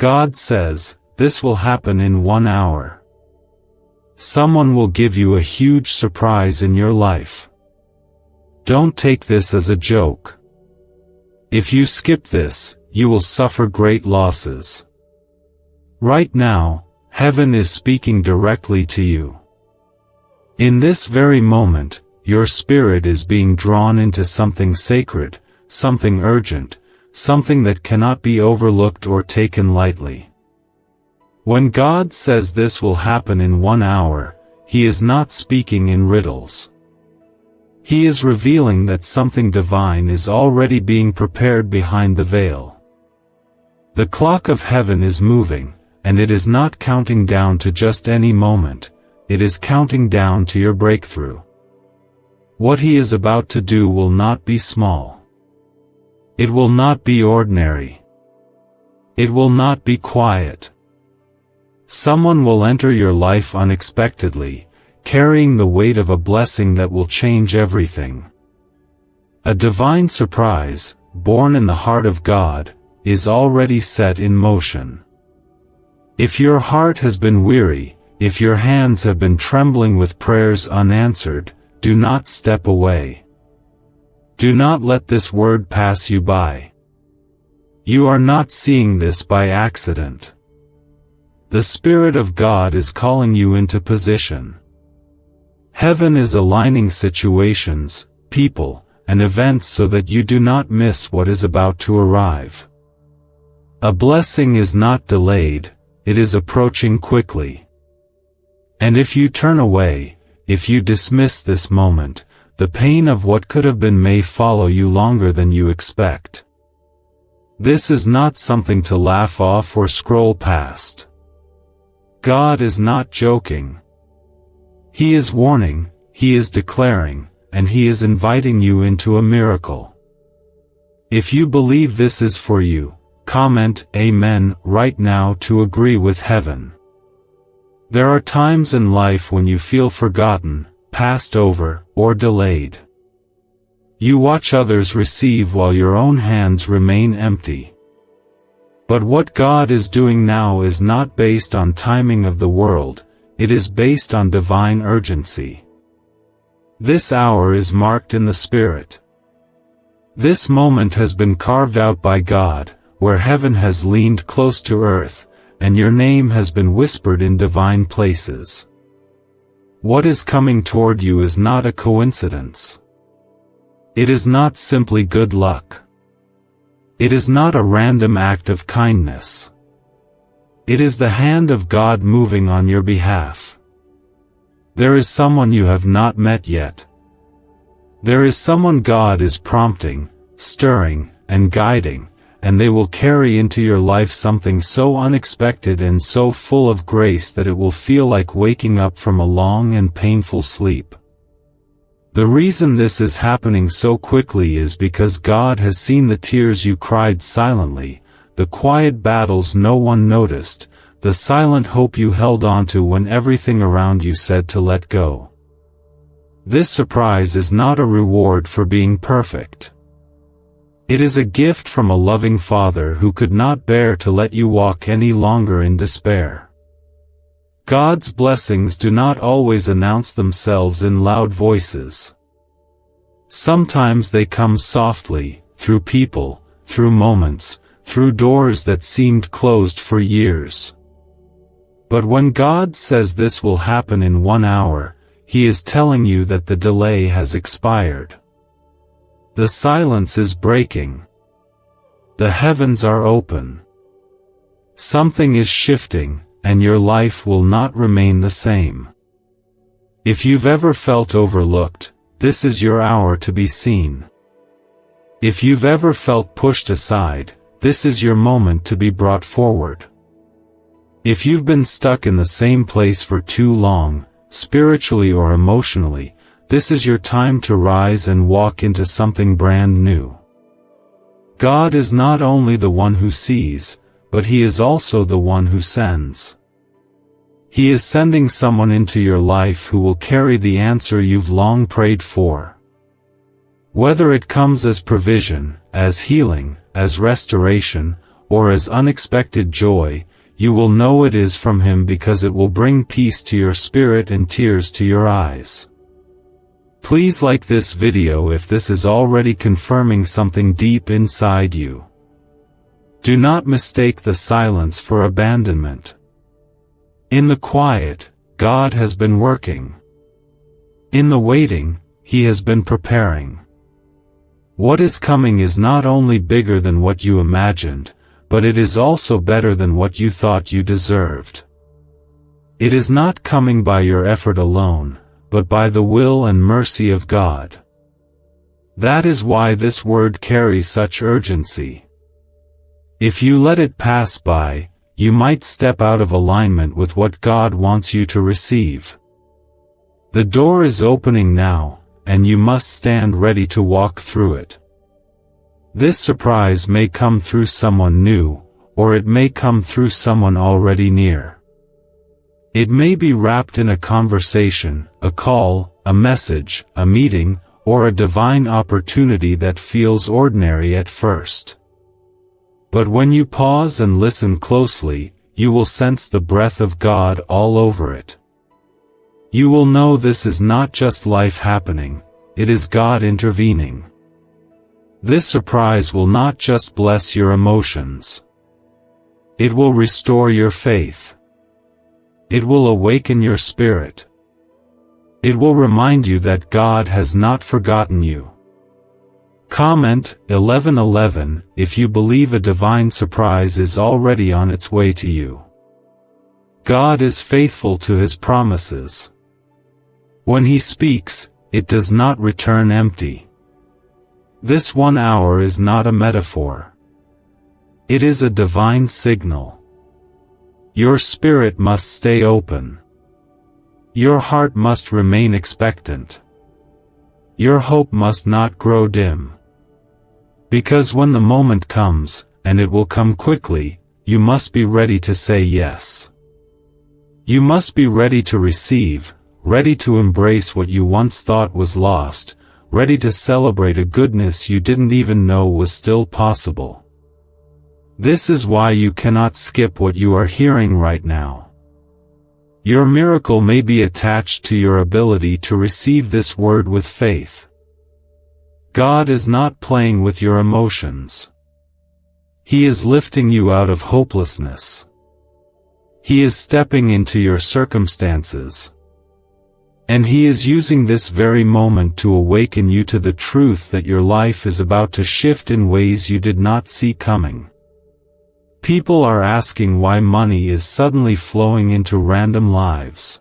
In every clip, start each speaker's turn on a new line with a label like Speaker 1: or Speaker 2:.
Speaker 1: God says, this will happen in 1 hour. Someone will give you a huge surprise in your life. Don't take this as a joke. If you skip this, you will suffer great losses. Right now, heaven is speaking directly to you. In this very moment, your spirit is being drawn into something sacred, something urgent, something that cannot be overlooked or taken lightly. When God says this will happen in 1 hour, He is not speaking in riddles. He is revealing that something divine is already being prepared behind the veil. The clock of heaven is moving, and it is not counting down to just any moment, it is counting down to your breakthrough. What He is about to do will not be small. It will not be ordinary. It will not be quiet. Someone will enter your life unexpectedly, carrying the weight of a blessing that will change everything. A divine surprise, born in the heart of God, is already set in motion. If your heart has been weary, if your hands have been trembling with prayers unanswered, do not step away. Do not let this word pass you by. You are not seeing this by accident. The Spirit of God is calling you into position. Heaven is aligning situations, people, and events so that you do not miss what is about to arrive. A blessing is not delayed, it is approaching quickly. And if you turn away, if you dismiss this moment, the pain of what could have been may follow you longer than you expect. This is not something to laugh off or scroll past. God is not joking. He is warning, He is declaring, and He is inviting you into a miracle. If you believe this is for you, comment Amen right now to agree with heaven. There are times in life when you feel forgotten, passed over, or delayed. You watch others receive while your own hands remain empty. But what God is doing now is not based on timing of the world, it is based on divine urgency. This hour is marked in the Spirit. This moment has been carved out by God, where heaven has leaned close to earth, and your name has been whispered in divine places. What is coming toward you is not a coincidence. It is not simply good luck. It is not a random act of kindness. It is the hand of God moving on your behalf. There is someone you have not met yet. There is someone God is prompting, stirring, and guiding, and they will carry into your life something so unexpected and so full of grace that it will feel like waking up from a long and painful sleep. The reason this is happening so quickly is because God has seen the tears you cried silently, the quiet battles no one noticed, the silent hope you held onto when everything around you said to let go. This surprise is not a reward for being perfect. It is a gift from a loving Father who could not bear to let you walk any longer in despair. God's blessings do not always announce themselves in loud voices. Sometimes they come softly, through people, through moments, through doors that seemed closed for years. But when God says this will happen in 1 hour, He is telling you that the delay has expired. The silence is breaking. The heavens are open. Something is shifting, and your life will not remain the same. If you've ever felt overlooked, this is your hour to be seen. If you've ever felt pushed aside, this is your moment to be brought forward. If you've been stuck in the same place for too long, spiritually or emotionally, this is your time to rise and walk into something brand new. God is not only the one who sees, but He is also the one who sends. He is sending someone into your life who will carry the answer you've long prayed for. Whether it comes as provision, as healing, as restoration, or as unexpected joy, you will know it is from Him because it will bring peace to your spirit and tears to your eyes. Please like this video if this is already confirming something deep inside you. Do not mistake the silence for abandonment. In the quiet, God has been working. In the waiting, He has been preparing. What is coming is not only bigger than what you imagined, but it is also better than what you thought you deserved. It is not coming by your effort alone, but by the will and mercy of God. That is why this word carries such urgency. If you let it pass by, you might step out of alignment with what God wants you to receive. The door is opening now, and you must stand ready to walk through it. This surprise may come through someone new, or it may come through someone already near. It may be wrapped in a conversation, a call, a message, a meeting, or a divine opportunity that feels ordinary at first. But when you pause and listen closely, you will sense the breath of God all over it. You will know this is not just life happening, it is God intervening. This surprise will not just bless your emotions. It will restore your faith. It will awaken your spirit. It will remind you that God has not forgotten you. Comment 11:11 if you believe a divine surprise is already on its way to you. God is faithful to His promises. When He speaks, it does not return empty. This 1 hour is not a metaphor. It is a divine signal. Your spirit must stay open. Your heart must remain expectant. Your hope must not grow dim. Because when the moment comes, and it will come quickly, you must be ready to say yes. You must be ready to receive, ready to embrace what you once thought was lost, ready to celebrate a goodness you didn't even know was still possible. This is why you cannot skip what you are hearing right now. Your miracle may be attached to your ability to receive this word with faith. God is not playing with your emotions. He is lifting you out of hopelessness. He is stepping into your circumstances. And He is using this very moment to awaken you to the truth that your life is about to shift in ways you did not see coming. People are asking why money is suddenly flowing into random lives.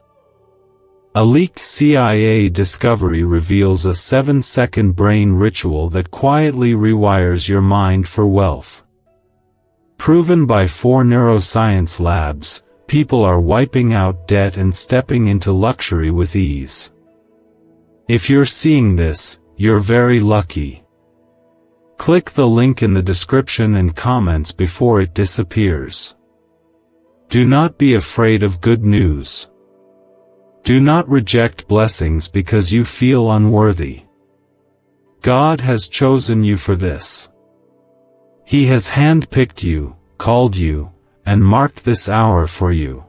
Speaker 1: A leaked CIA discovery reveals a 7-second brain ritual that quietly rewires your mind for wealth. Proven by 4 neuroscience labs, people are wiping out debt and stepping into luxury with ease. If you're seeing this, you're very lucky. Click the link in the description and comments before it disappears. Do not be afraid of good news. Do not reject blessings because you feel unworthy. God has chosen you for this. He has handpicked you, called you, and marked this hour for you.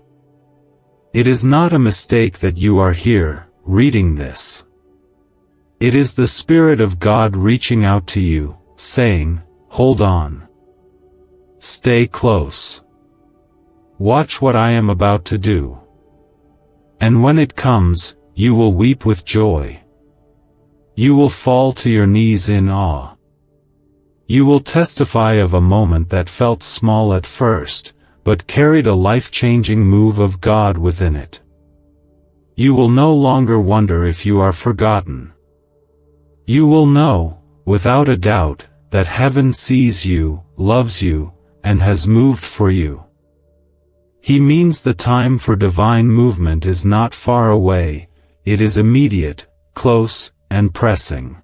Speaker 1: It is not a mistake that you are here, reading this. It is the Spirit of God reaching out to you, saying, "Hold on. Stay close. Watch what I am about to do. And when it comes, you will weep with joy. You will fall to your knees in awe. You will testify of a moment that felt small at first, but carried a life-changing move of God within it. You will no longer wonder if you are forgotten. You will know, without a doubt, that heaven sees you, loves you, and has moved for you. He means the time for divine movement is not far away, it is immediate, close, and pressing.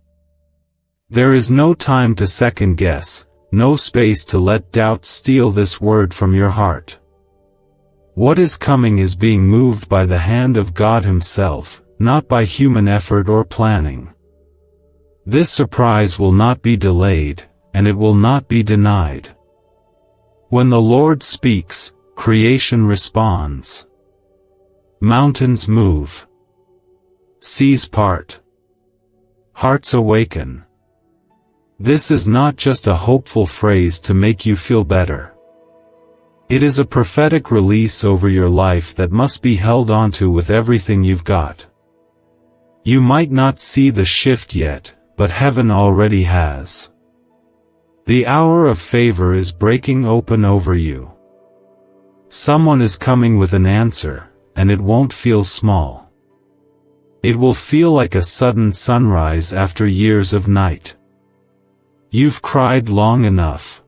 Speaker 1: There is no time to second guess, no space to let doubt steal this word from your heart. What is coming is being moved by the hand of God Himself, not by human effort or planning. This surprise will not be delayed, and it will not be denied. When the Lord speaks, creation responds. Mountains move. Seas part. Hearts awaken. This is not just a hopeful phrase to make you feel better. It is a prophetic release over your life that must be held onto with everything you've got. You might not see the shift yet, but heaven already has. The hour of favor is breaking open over you. Someone is coming with an answer, and it won't feel small. It will feel like a sudden sunrise after years of night. You've cried long enough.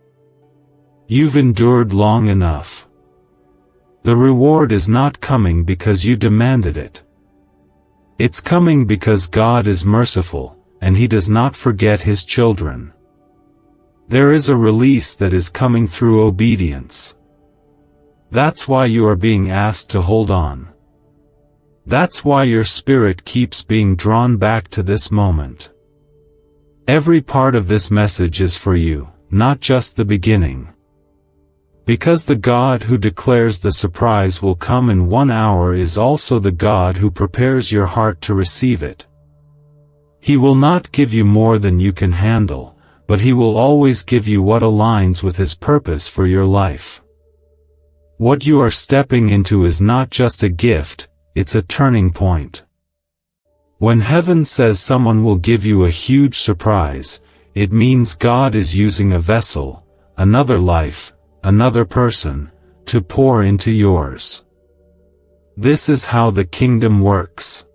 Speaker 1: You've endured long enough. The reward is not coming because you demanded it. It's coming because God is merciful, and He does not forget His children. There is a release that is coming through obedience. That's why you are being asked to hold on. That's why your spirit keeps being drawn back to this moment. Every part of this message is for you, not just the beginning. Because the God who declares the surprise will come in 1 hour is also the God who prepares your heart to receive it. He will not give you more than you can handle, but He will always give you what aligns with His purpose for your life. What you are stepping into is not just a gift, it's a turning point. When heaven says someone will give you a huge surprise, it means God is using a vessel, another life, another person, to pour into yours. This is how the kingdom works.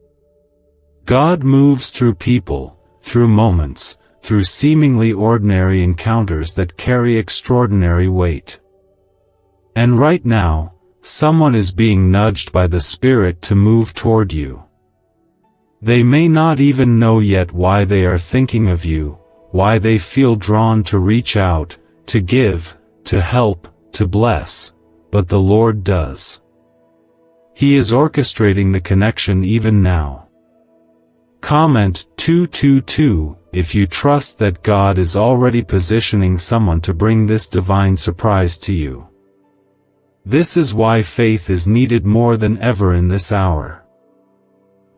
Speaker 1: God moves through people, through moments, through seemingly ordinary encounters that carry extraordinary weight. And right now, someone is being nudged by the Spirit to move toward you. They may not even know yet why they are thinking of you, why they feel drawn to reach out, to give, to help, to bless, but the Lord does. He is orchestrating the connection even now. Comment 222 if you trust that God is already positioning someone to bring this divine surprise to you. This is why faith is needed more than ever in this hour.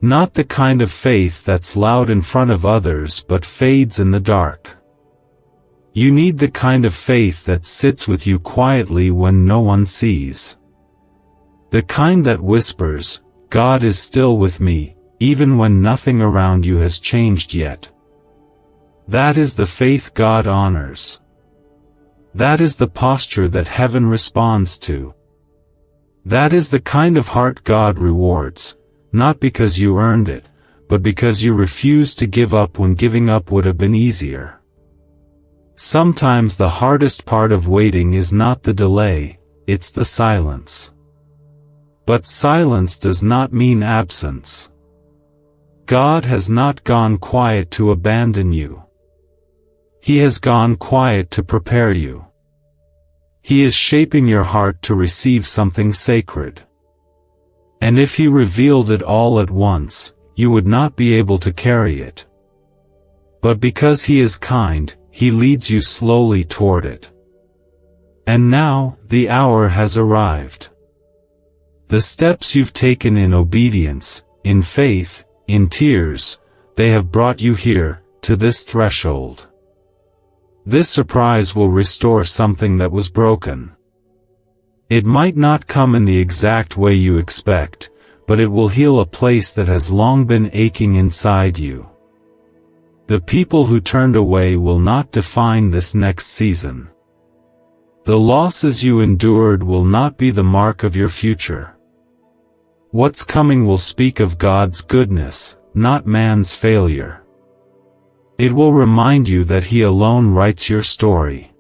Speaker 1: Not the kind of faith that's loud in front of others but fades in the dark. You need the kind of faith that sits with you quietly when no one sees. The kind that whispers, God is still with me, even when nothing around you has changed yet. That is the faith God honors. That is the posture that heaven responds to. That is the kind of heart God rewards, not because you earned it, but because you refused to give up when giving up would have been easier. Sometimes the hardest part of waiting is not the delay, it's the silence. But silence does not mean absence. God has not gone quiet to abandon you. He has gone quiet to prepare you. He is shaping your heart to receive something sacred. And if He revealed it all at once, you would not be able to carry it. But because He is kind, He leads you slowly toward it. And now, the hour has arrived. The steps you've taken in obedience, in faith, in tears, they have brought you here, to this threshold. This surprise will restore something that was broken. It might not come in the exact way you expect, but it will heal a place that has long been aching inside you. The people who turned away will not define this next season. The losses you endured will not be the mark of your future. What's coming will speak of God's goodness, not man's failure. It will remind you that He alone writes your story.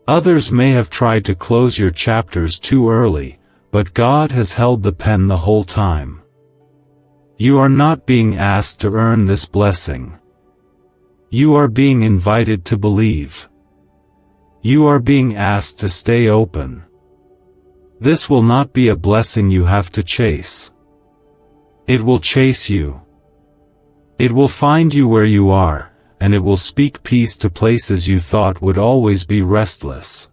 Speaker 1: Others may have tried to close your chapters too early, but God has held the pen the whole time. You are not being asked to earn this blessing. You are being invited to believe. You are being asked to stay open. This will not be a blessing you have to chase. It will chase you. It will find you where you are, and it will speak peace to places you thought would always be restless.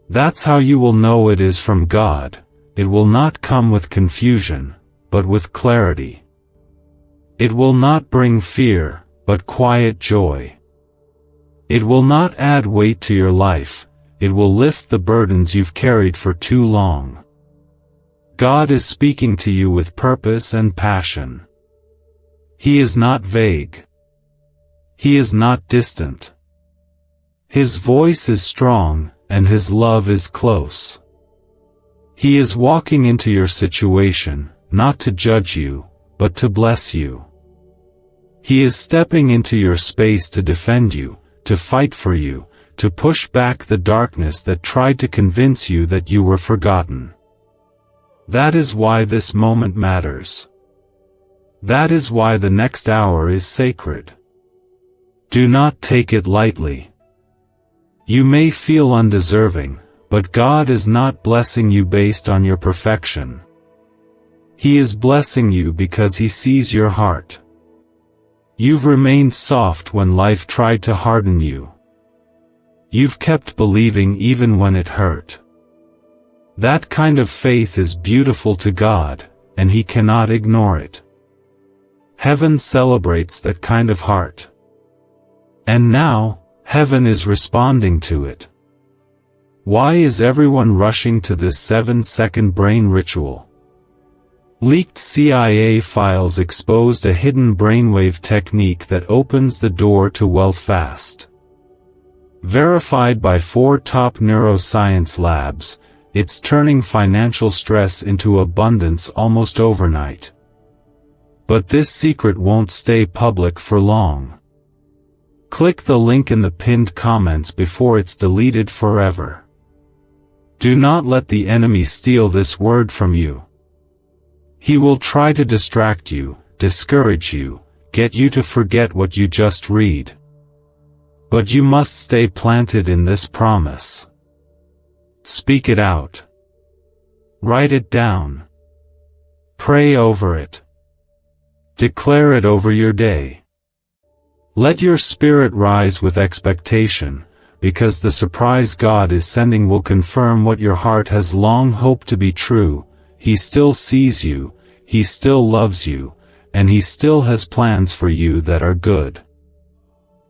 Speaker 1: That's how you will know it is from God. It will not come with confusion, but with clarity. It will not bring fear, but quiet joy. It will not add weight to your life, it will lift the burdens you've carried for too long. God is speaking to you with purpose and passion. He is not vague. He is not distant. His voice is strong, and His love is close. He is walking into your situation, not to judge you, but to bless you. He is stepping into your space to defend you, to fight for you, to push back the darkness that tried to convince you that you were forgotten. That is why this moment matters. That is why the next hour is sacred. Do not take it lightly. You may feel undeserving, but God is not blessing you based on your perfection. He is blessing you because He sees your heart. You've remained soft when life tried to harden you. You've kept believing even when it hurt. That kind of faith is beautiful to God, and He cannot ignore it. Heaven celebrates that kind of heart. And now, heaven is responding to it. Why is everyone rushing to this 7-second brain ritual? Leaked CIA files exposed a hidden brainwave technique that opens the door to wealth fast. Verified by 4 top neuroscience labs, it's turning financial stress into abundance almost overnight. But this secret won't stay public for long. Click the link in the pinned comments before it's deleted forever. Do not let the enemy steal this word from you. He will try to distract you, discourage you, get you to forget what you just read. But you must stay planted in this promise. Speak it out. Write it down. Pray over it. Declare it over your day. Let your spirit rise with expectation, because the surprise God is sending will confirm what your heart has long hoped to be true. He still sees you, He still loves you, and He still has plans for you that are good.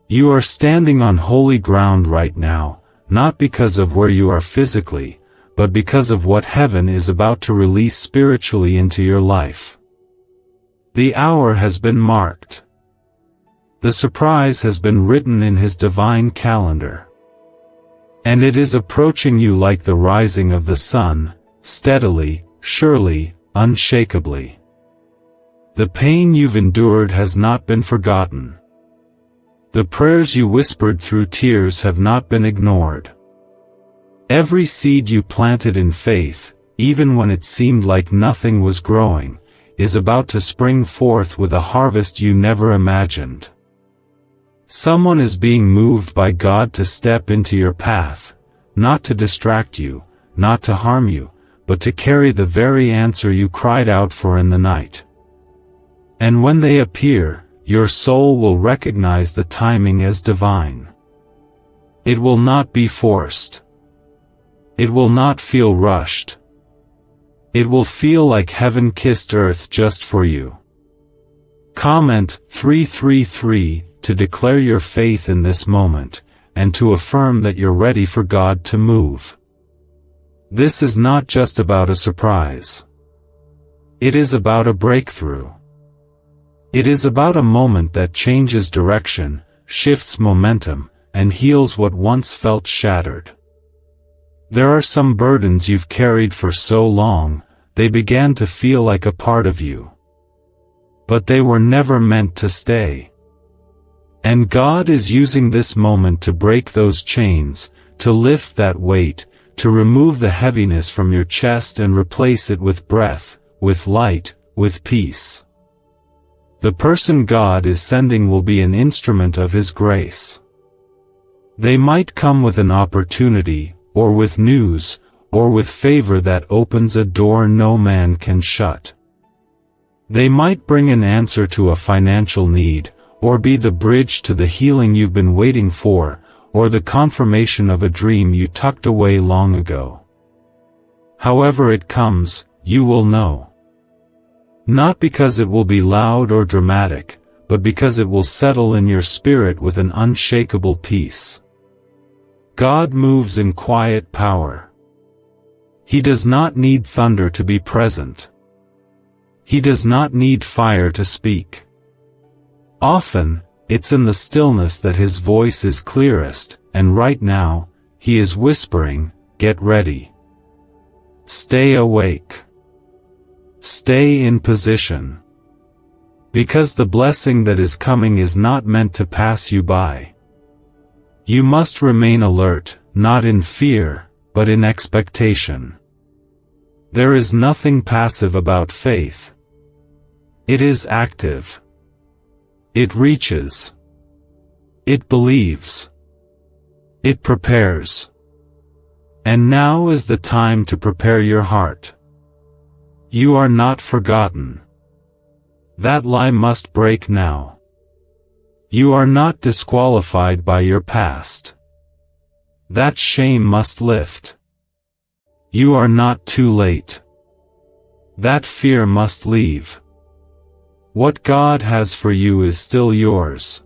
Speaker 1: You are standing on holy ground right now, not because of where you are physically, but because of what heaven is about to release spiritually into your life. The hour has been marked. The surprise has been written in His divine calendar. And it is approaching you like the rising of the sun, steadily, surely, unshakably. The pain you've endured has not been forgotten. The prayers you whispered through tears have not been ignored. Every seed you planted in faith, even when it seemed like nothing was growing, is about to spring forth with a harvest you never imagined. Someone is being moved by God to step into your path, not to distract you, not to harm you, but to carry the very answer you cried out for in the night. And when they appear, your soul will recognize the timing as divine. It will not be forced. It will not feel rushed. It will feel like heaven kissed earth just for you. Comment 333 to declare your faith in this moment, and to affirm that you're ready for God to move. This is not just about a surprise. It is about a breakthrough. It is about a moment that changes direction, shifts momentum, and heals what once felt shattered. There are some burdens you've carried for so long, they began to feel like a part of you. But they were never meant to stay. And God is using this moment to break those chains, to lift that weight, to remove the heaviness from your chest and replace it with breath, with light, with peace. The person God is sending will be an instrument of His grace. They might come with an opportunity, or with news, or with favor that opens a door no man can shut. They might bring an answer to a financial need, or be the bridge to the healing you've been waiting for, or the confirmation of a dream you tucked away long ago. However it comes, you will know. Not because it will be loud or dramatic, but because it will settle in your spirit with an unshakable peace. God moves in quiet power. He does not need thunder to be present. He does not need fire to speak. Often, it's in the stillness that his voice is clearest, and right now, he is whispering, "Get ready. Stay awake. Stay in position. Because the blessing that is coming is not meant to pass you by. You must remain alert, not in fear, but in expectation." There is nothing passive about faith. It is active. It reaches. It believes. It prepares. And now is the time to prepare your heart. You are not forgotten. That lie must break now. You are not disqualified by your past. That shame must lift. You are not too late. That fear must leave. What God has for you is still yours.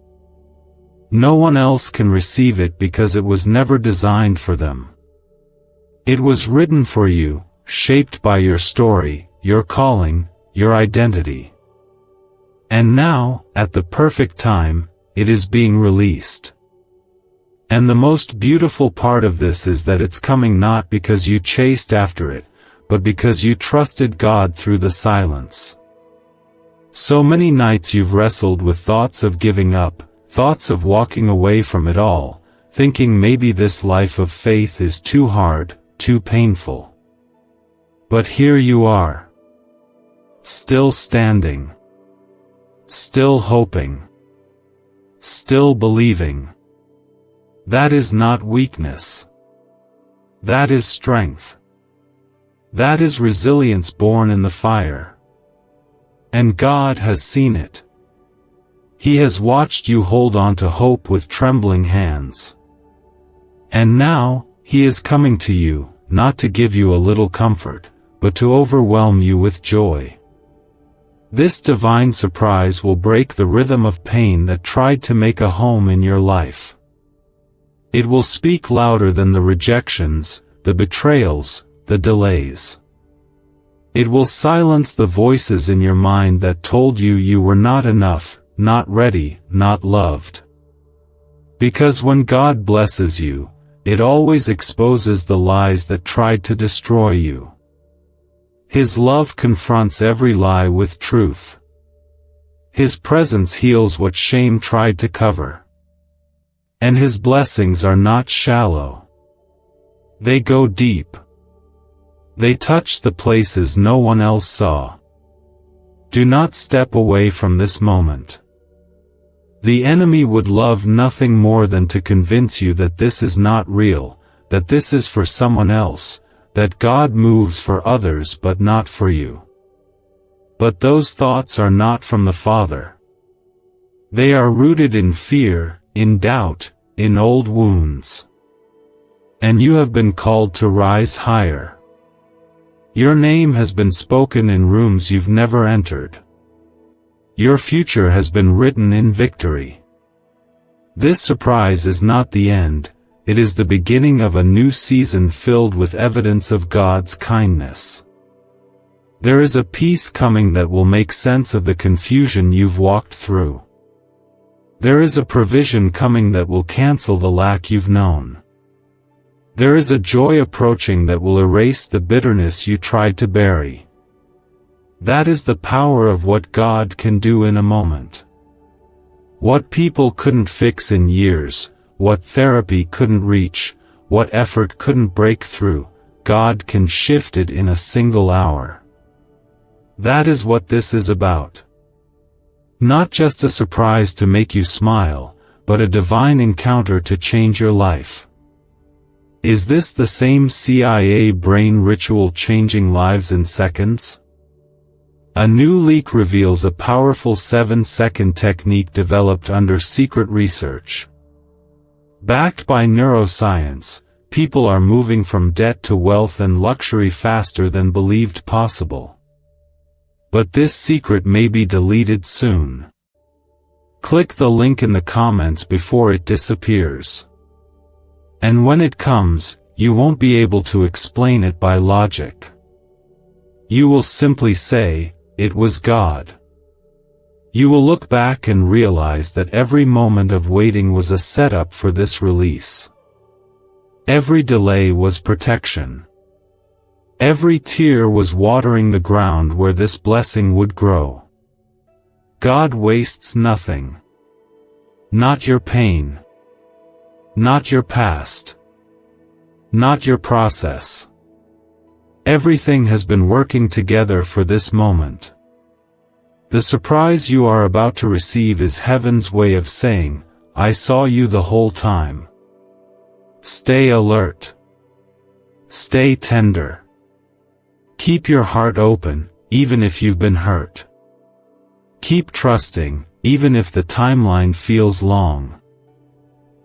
Speaker 1: No one else can receive it because it was never designed for them. It was written for you, shaped by your story, your calling, your identity. And now, at the perfect time, it is being released. And the most beautiful part of this is that it's coming not because you chased after it, but because you trusted God through the silence. So many nights you've wrestled with thoughts of giving up, thoughts of walking away from it all, thinking maybe this life of faith is too hard, too painful. But here you are. Still standing. Still hoping. Still believing. That is not weakness. That is strength. That is resilience born in the fire. And God has seen it. He has watched you hold on to hope with trembling hands. And now, He is coming to you, not to give you a little comfort, but to overwhelm you with joy. This divine surprise will break the rhythm of pain that tried to make a home in your life. It will speak louder than the rejections, the betrayals, the delays. It will silence the voices in your mind that told you you were not enough, not ready, not loved. Because when God blesses you, it always exposes the lies that tried to destroy you. His love confronts every lie with truth. His presence heals what shame tried to cover. And His blessings are not shallow. They go deep. They touch the places no one else saw. Do not step away from this moment. The enemy would love nothing more than to convince you that this is not real, that this is for someone else, that God moves for others but not for you. But those thoughts are not from the Father. They are rooted in fear, in doubt, in old wounds. And you have been called to rise higher. Your name has been spoken in rooms you've never entered. Your future has been written in victory. This surprise is not the end, it is the beginning of a new season filled with evidence of God's kindness. There is a peace coming that will make sense of the confusion you've walked through. There is a provision coming that will cancel the lack you've known. There is a joy approaching that will erase the bitterness you tried to bury. That is the power of what God can do in a moment. What people couldn't fix in years, what therapy couldn't reach, what effort couldn't break through, God can shift it in a single hour. That is what this is about. Not just a surprise to make you smile, but a divine encounter to change your life. Is this the same CIA brain ritual changing lives in seconds? A new leak reveals a powerful 7-second technique developed under secret research. Backed by neuroscience, people are moving from debt to wealth and luxury faster than believed possible. But this secret may be deleted soon. Click the link in the comments before it disappears. And when it comes, you won't be able to explain it by logic. You will simply say, "It was God." You will look back and realize that every moment of waiting was a setup for this release. Every delay was protection. Every tear was watering the ground where this blessing would grow. God wastes nothing. Not your pain. Not your past. Not your process. Everything has been working together for this moment. The surprise you are about to receive is heaven's way of saying, "I saw you the whole time." Stay alert. Stay tender. Keep your heart open, even if you've been hurt. Keep trusting, even if the timeline feels long.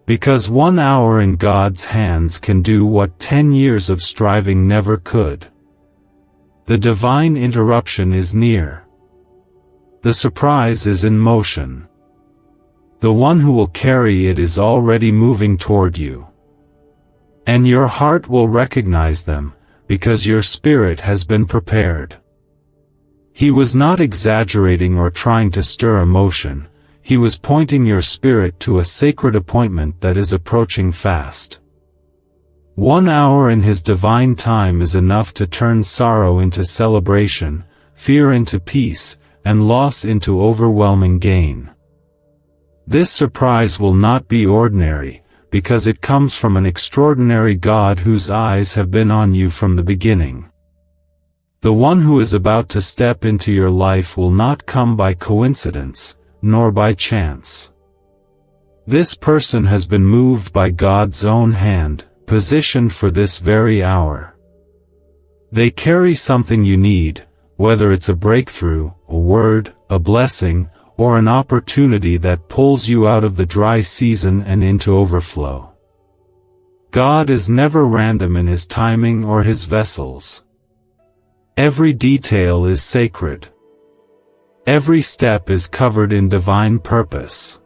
Speaker 1: Because 1 hour in God's hands can do what 10 years of striving never could. The divine interruption is near. The surprise is in motion. The one who will carry it is already moving toward you. And your heart will recognize them, because your spirit has been prepared. He was not exaggerating or trying to stir emotion, he was pointing your spirit to a sacred appointment that is approaching fast. 1 hour in his divine time is enough to turn sorrow into celebration, fear into peace, and loss into overwhelming gain. This surprise will not be ordinary, because it comes from an extraordinary God whose eyes have been on you from the beginning. The one who is about to step into your life will not come by coincidence, nor by chance. This person has been moved by God's own hand, positioned for this very hour. They carry something you need, whether it's a breakthrough, a word, a blessing, or an opportunity that pulls you out of the dry season and into overflow. God is never random in his timing or his vessels. Every detail is sacred. Every step is covered in divine purpose.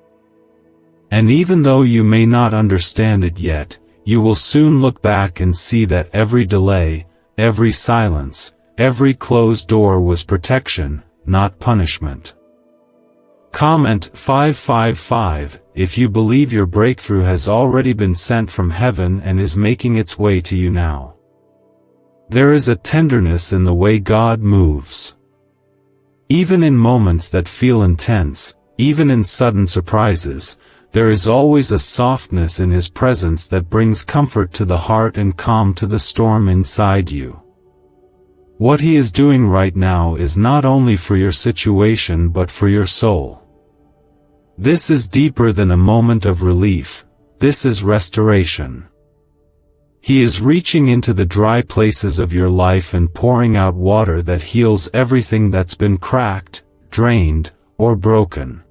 Speaker 1: And even though you may not understand it yet, you will soon look back and see that every delay, every silence, every closed door was protection, not punishment. Comment 555 if you believe your breakthrough has already been sent from heaven and is making its way to you now. There is a tenderness in the way God moves. Even in moments that feel intense, even in sudden surprises, there is always a softness in his presence that brings comfort to the heart and calm to the storm inside you. What he is doing right now is not only for your situation but for your soul. This is deeper than a moment of relief, this is restoration. He is reaching into the dry places of your life and pouring out water that heals everything that's been cracked, drained, or broken.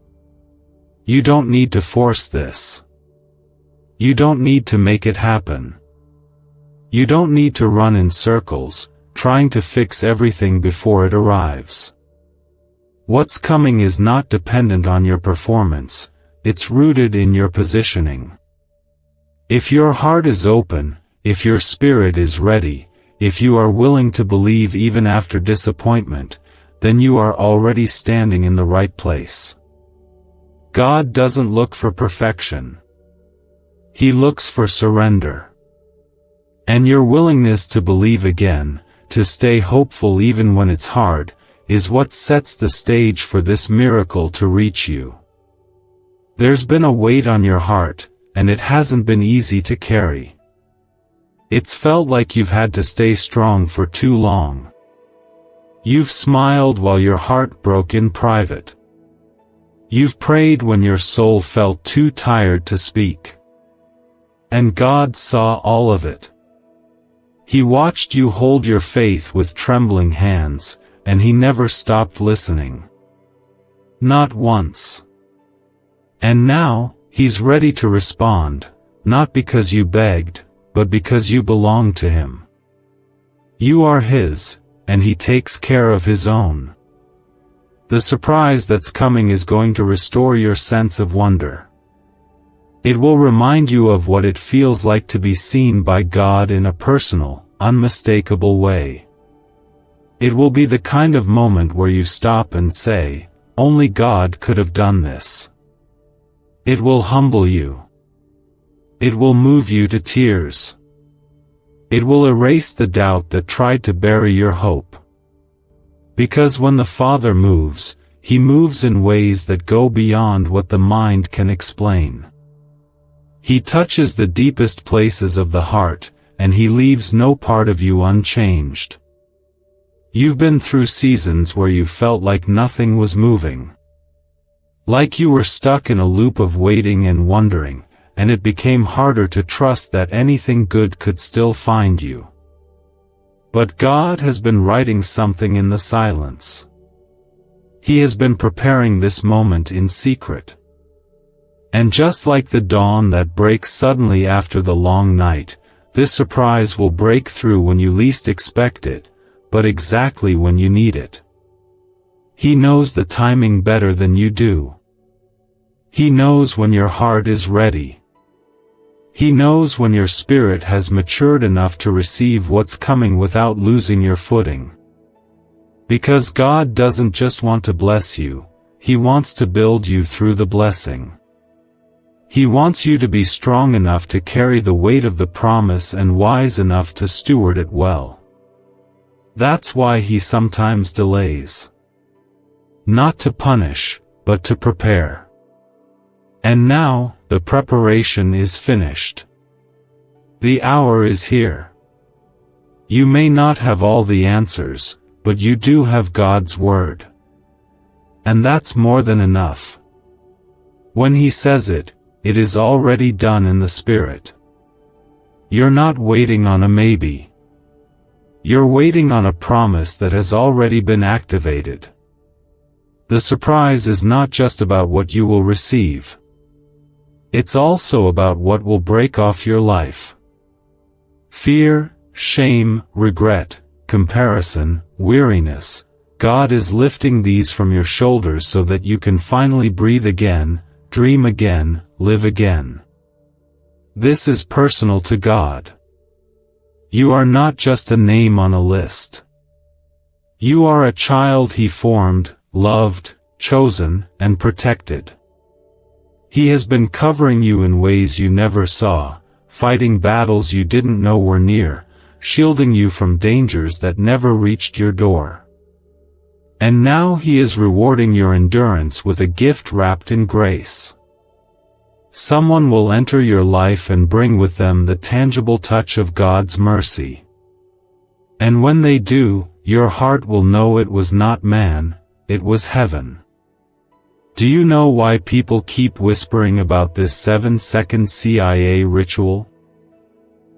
Speaker 1: You don't need to force this. You don't need to make it happen. You don't need to run in circles, trying to fix everything before it arrives. What's coming is not dependent on your performance, it's rooted in your positioning. If your heart is open, if your spirit is ready, if you are willing to believe even after disappointment, then you are already standing in the right place. God doesn't look for perfection. He looks for surrender. And your willingness to believe again, to stay hopeful even when it's hard, is what sets the stage for this miracle to reach you. There's been a weight on your heart, and it hasn't been easy to carry. It's felt like you've had to stay strong for too long. You've smiled while your heart broke in private. You've prayed when your soul felt too tired to speak. And God saw all of it. He watched you hold your faith with trembling hands, and he never stopped listening. Not once. And now, he's ready to respond, not because you begged, but because you belong to Him. You are His, and He takes care of His own. The surprise that's coming is going to restore your sense of wonder. It will remind you of what it feels like to be seen by God in a personal, unmistakable way. It will be the kind of moment where you stop and say, "Only God could have done this." It will humble you. It will move you to tears. It will erase the doubt that tried to bury your hope. Because when the Father moves, He moves in ways that go beyond what the mind can explain. He touches the deepest places of the heart, and He leaves no part of you unchanged. You've been through seasons where you felt like nothing was moving. Like you were stuck in a loop of waiting and wondering, and it became harder to trust that anything good could still find you. But God has been writing something in the silence. He has been preparing this moment in secret. And just like the dawn that breaks suddenly after the long night, this surprise will break through when you least expect it, but exactly when you need it. He knows the timing better than you do. He knows when your heart is ready. He knows when your spirit has matured enough to receive what's coming without losing your footing. Because God doesn't just want to bless you, He wants to build you through the blessing. He wants you to be strong enough to carry the weight of the promise and wise enough to steward it well. That's why He sometimes delays. Not to punish, but to prepare. And now, the preparation is finished. The hour is here. You may not have all the answers, but you do have God's Word. And that's more than enough. When He says it, it is already done in the Spirit. You're not waiting on a maybe. You're waiting on a promise that has already been activated. The surprise is not just about what you will receive. It's also about what will break off your life. Fear, shame, regret, comparison, weariness. God is lifting these from your shoulders so that you can finally breathe again, dream again, live again. This is personal to God. You are not just a name on a list. You are a child He formed, loved, chosen, and protected. He has been covering you in ways you never saw, fighting battles you didn't know were near, shielding you from dangers that never reached your door. And now He is rewarding your endurance with a gift wrapped in grace. Someone will enter your life and bring with them the tangible touch of God's mercy. And when they do, your heart will know it was not man, it was heaven. Do you know why people keep whispering about this 7-second CIA ritual?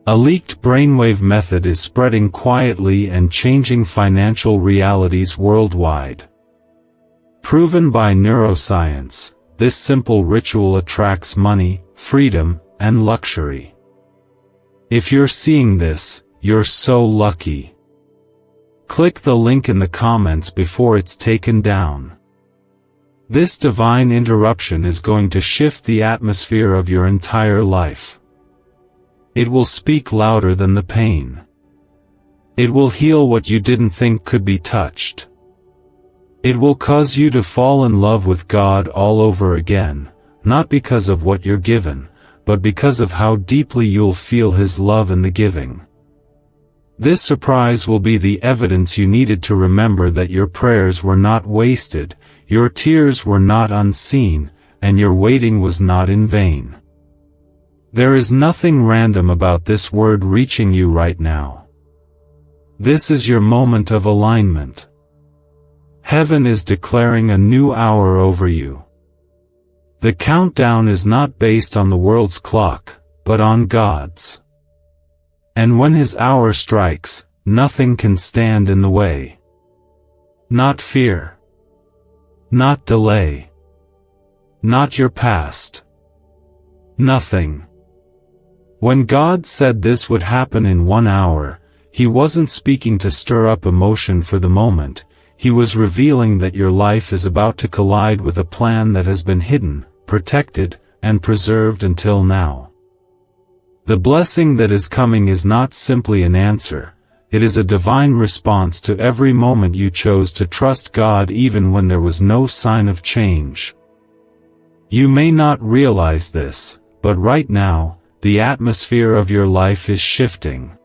Speaker 1: A leaked brainwave method is spreading quietly and changing financial realities worldwide. Proven by neuroscience, this simple ritual attracts money, freedom, and luxury. If you're seeing this, you're so lucky. Click the link in the comments before it's taken down. This divine interruption is going to shift the atmosphere of your entire life. It will speak louder than the pain. It will heal what you didn't think could be touched. It will cause you to fall in love with God all over again, not because of what you're given, but because of how deeply you'll feel His love in the giving. This surprise will be the evidence you needed to remember that your prayers were not wasted, your tears were not unseen, and your waiting was not in vain. There is nothing random about this word reaching you right now. This is your moment of alignment. Heaven is declaring a new hour over you. The countdown is not based on the world's clock, but on God's. And when His hour strikes, nothing can stand in the way. Not fear. Not delay. Not your past. Nothing. When God said this would happen in 1 hour, He wasn't speaking to stir up emotion for the moment. He was revealing that your life is about to collide with a plan that has been hidden, protected, and preserved until now. The blessing that is coming is not simply an answer, it is a divine response to every moment you chose to trust God even when there was no sign of change. You may not realize this, but right now, the atmosphere of your life is shifting.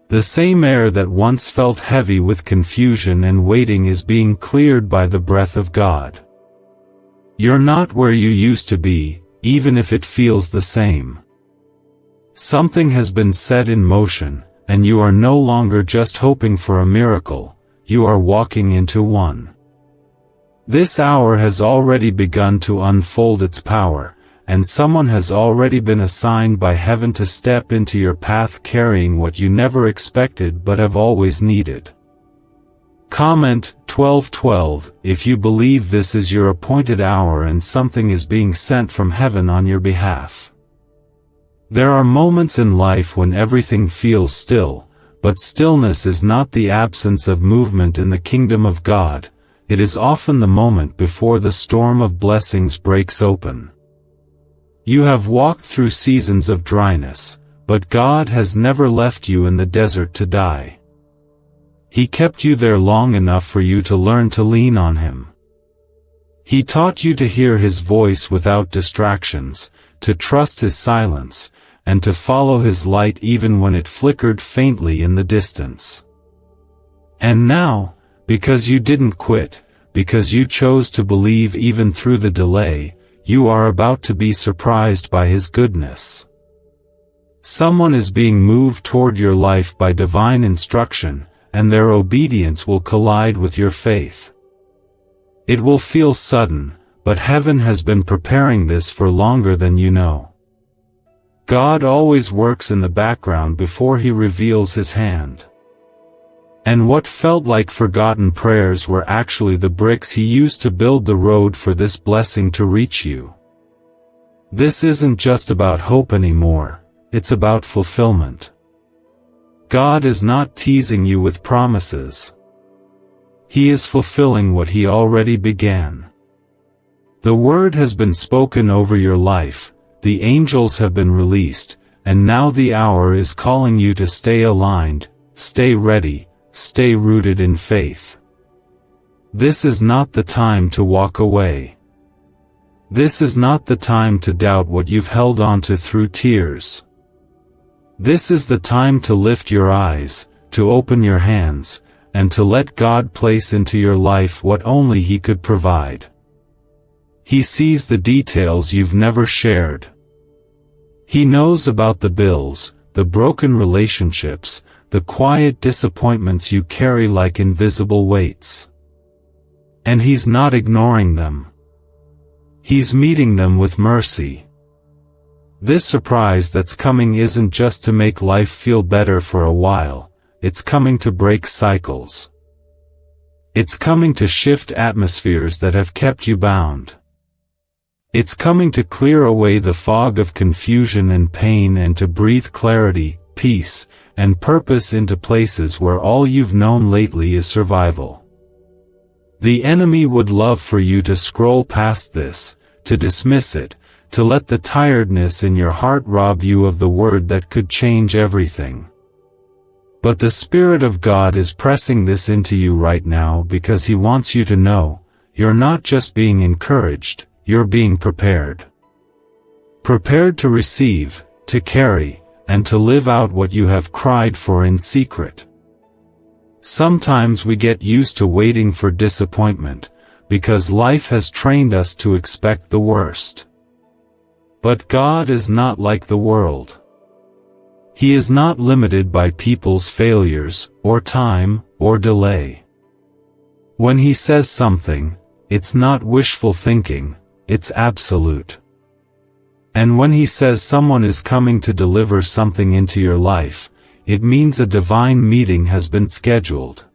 Speaker 1: The same air that once felt heavy with confusion and waiting is being cleared by the breath of God. You're not where you used to be, even if it feels the same. Something has been set in motion, and you are no longer just hoping for a miracle, you are walking into one. This hour has already begun to unfold its power, and someone has already been assigned by heaven to step into your path carrying what you never expected but have always needed. Comment 12:12 if you believe this is your appointed hour and something is being sent from heaven on your behalf. There are moments in life when everything feels still, but stillness is not the absence of movement in the kingdom of God, it is often the moment before the storm of blessings breaks open. You have walked through seasons of dryness, but God has never left you in the desert to die. He kept you there long enough for you to learn to lean on Him. He taught you to hear His voice without distractions, to trust His silence, and to follow His light even when it flickered faintly in the distance. And now, because you didn't quit, because you chose to believe even through the delay, you are about to be surprised by His goodness. Someone is being moved toward your life by divine instruction, and their obedience will collide with your faith. It will feel sudden, but heaven has been preparing this for longer than you know. God always works in the background before He reveals His hand. And what felt like forgotten prayers were actually the bricks He used to build the road for this blessing to reach you. This isn't just about hope anymore, it's about fulfillment. God is not teasing you with promises. He is fulfilling what He already began. The word has been spoken over your life, the angels have been released, and now the hour is calling you to stay aligned, stay ready, stay rooted in faith. This is not the time to walk away. This is not the time to doubt what you've held on to through tears. This is the time to lift your eyes, to open your hands, and to let God place into your life what only He could provide. He sees the details you've never shared. He knows about the bills, the broken relationships, the quiet disappointments you carry like invisible weights. And He's not ignoring them. He's meeting them with mercy. This surprise that's coming isn't just to make life feel better for a while, it's coming to break cycles. It's coming to shift atmospheres that have kept you bound. It's coming to clear away the fog of confusion and pain and to breathe clarity, peace, and purpose into places where all you've known lately is survival. The enemy would love for you to scroll past this, to dismiss it, to let the tiredness in your heart rob you of the word that could change everything. But the Spirit of God is pressing this into you right now because He wants you to know, you're not just being encouraged, you're being prepared. Prepared to receive, to carry, and to live out what you have cried for in secret. Sometimes we get used to waiting for disappointment, because life has trained us to expect the worst. But God is not like the world. He is not limited by people's failures, or time, or delay. When He says something, it's not wishful thinking, it's absolute. And when He says someone is coming to deliver something into your life, it means a divine meeting has been scheduled.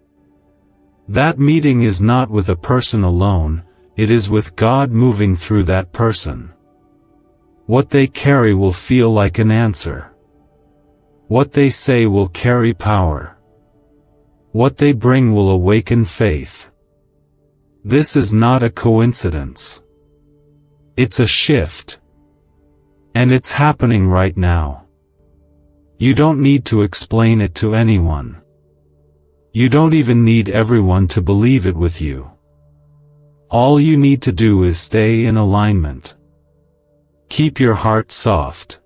Speaker 1: That meeting is not with a person alone, it is with God moving through that person. What they carry will feel like an answer. What they say will carry power. What they bring will awaken faith. This is not a coincidence. It's a shift. And it's happening right now. You don't need to explain it to anyone. You don't even need everyone to believe it with you. All you need to do is stay in alignment. Keep your heart soft.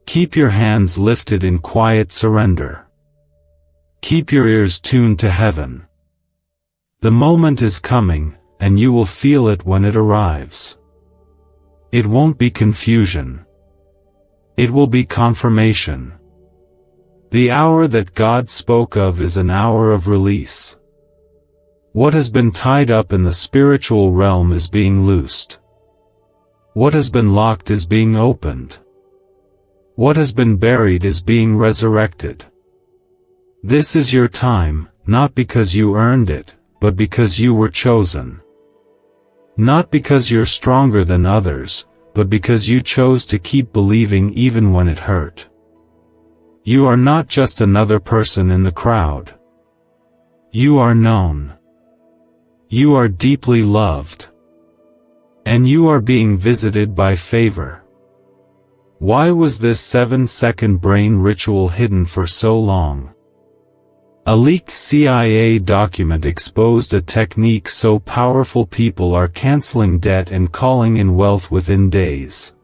Speaker 1: Keep your hands lifted in quiet surrender. Keep your ears tuned to heaven. The moment is coming, and you will feel it when it arrives. It won't be confusion. It will be confirmation. The hour that God spoke of is an hour of release. What has been tied up in the spiritual realm is being loosed. What has been locked is being opened. What has been buried is being resurrected. This is your time, not because you earned it, but because you were chosen. Not because you're stronger than others, but because you chose to keep believing even when it hurt. You are not just another person in the crowd. You are known. You are deeply loved. And you are being visited by favor. Why was this 7-second brain ritual hidden for so long? A leaked CIA document exposed a technique so powerful people are canceling debt and calling in wealth within days.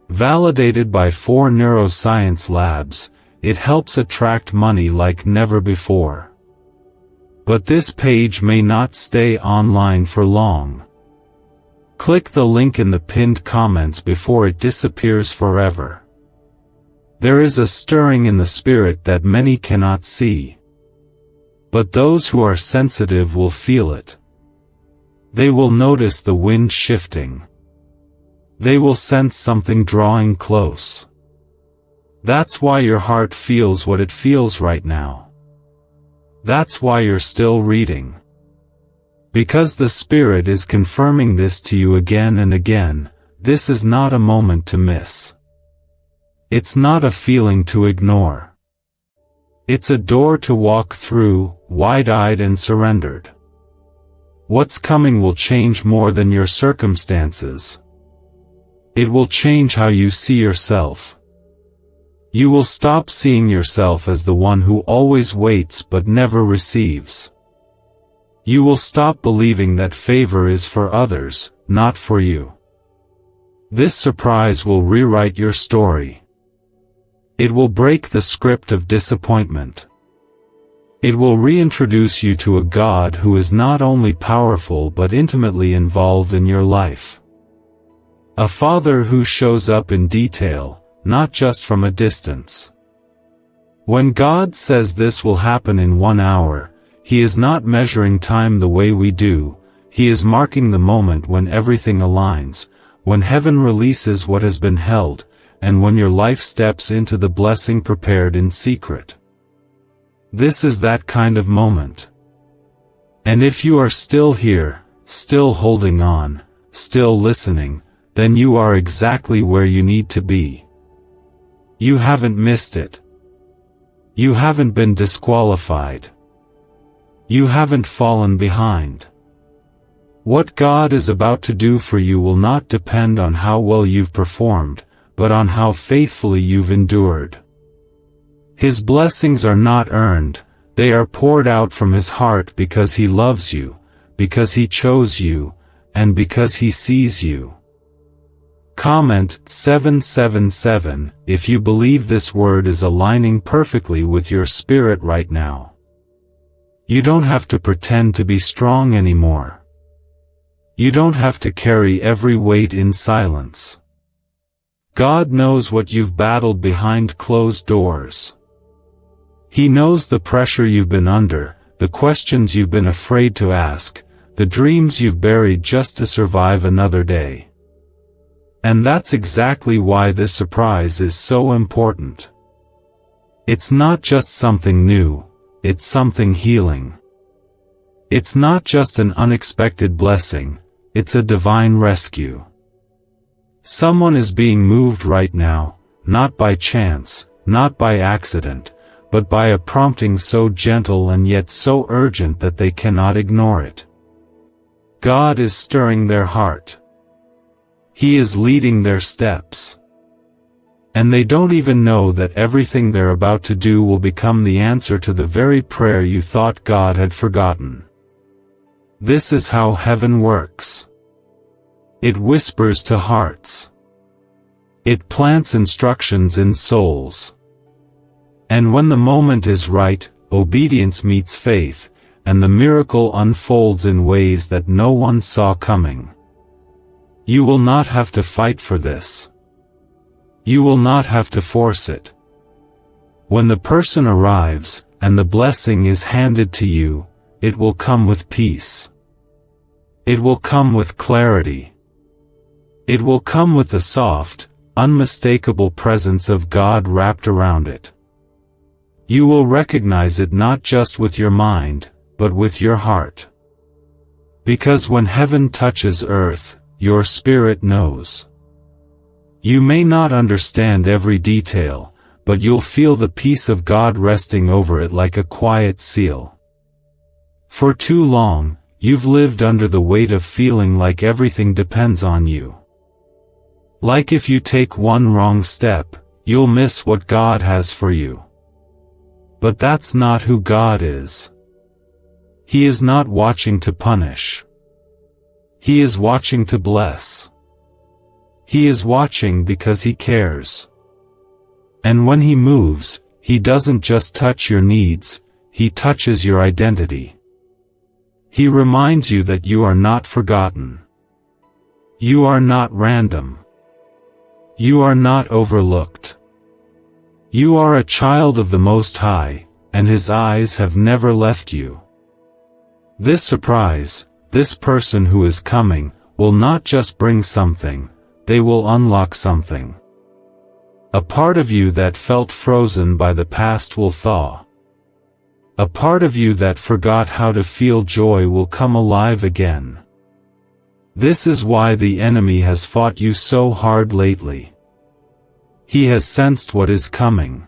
Speaker 1: Validated by 4 neuroscience labs, it helps attract money like never before. But this page may not stay online for long. Click the link in the pinned comments before it disappears forever. There is a stirring in the spirit that many cannot see. But those who are sensitive will feel it. They will notice the wind shifting. They will sense something drawing close. That's why your heart feels what it feels right now. That's why you're still reading. Because the Spirit is confirming this to you again and again. This is not a moment to miss. It's not a feeling to ignore. It's a door to walk through, wide-eyed and surrendered. What's coming will change more than your circumstances. It will change how you see yourself. You will stop seeing yourself as the one who always waits but never receives. You will stop believing that favor is for others, not for you. This surprise will rewrite your story. It will break the script of disappointment. It will reintroduce you to a God who is not only powerful but intimately involved in your life. A Father who shows up in detail, not just from a distance. When God says this will happen in 1 hour, He is not measuring time the way we do. He is marking the moment when everything aligns, when heaven releases what has been held, and when your life steps into the blessing prepared in secret. This is that kind of moment. And if you are still here, still holding on, still listening, then you are exactly where you need to be. You haven't missed it. You haven't been disqualified. You haven't fallen behind. What God is about to do for you will not depend on how well you've performed, but on how faithfully you've endured. His blessings are not earned, they are poured out from His heart because He loves you, because He chose you, and because He sees you. Comment 777 if you believe this word is aligning perfectly with your spirit right now. You don't have to pretend to be strong anymore. You don't have to carry every weight in silence. God knows what you've battled behind closed doors. He knows the pressure you've been under, the questions you've been afraid to ask, the dreams you've buried just to survive another day. And that's exactly why this surprise is so important. It's not just something new, it's something healing. It's not just an unexpected blessing, it's a divine rescue. Someone is being moved right now, not by chance, not by accident, but by a prompting so gentle and yet so urgent that they cannot ignore it. God is stirring their heart. He is leading their steps. And they don't even know that everything they're about to do will become the answer to the very prayer you thought God had forgotten. This is how heaven works. It whispers to hearts. It plants instructions in souls. And when the moment is right, obedience meets faith, and the miracle unfolds in ways that no one saw coming. You will not have to fight for this. You will not have to force it. When the person arrives, and the blessing is handed to you, it will come with peace. It will come with clarity. It will come with the soft, unmistakable presence of God wrapped around it. You will recognize it not just with your mind, but with your heart. Because when heaven touches earth, your spirit knows. You may not understand every detail, but you'll feel the peace of God resting over it like a quiet seal. For too long, you've lived under the weight of feeling like everything depends on you. Like if you take one wrong step, you'll miss what God has for you. But that's not who God is. He is not watching to punish. He is watching to bless. He is watching because He cares. And when He moves, He doesn't just touch your needs, He touches your identity. He reminds you that you are not forgotten. You are not random. You are not overlooked. You are a child of the Most High, and His eyes have never left you. This surprise, this person who is coming, will not just bring something, they will unlock something. A part of you that felt frozen by the past will thaw. A part of you that forgot how to feel joy will come alive again. This is why the enemy has fought you so hard lately. He has sensed what is coming.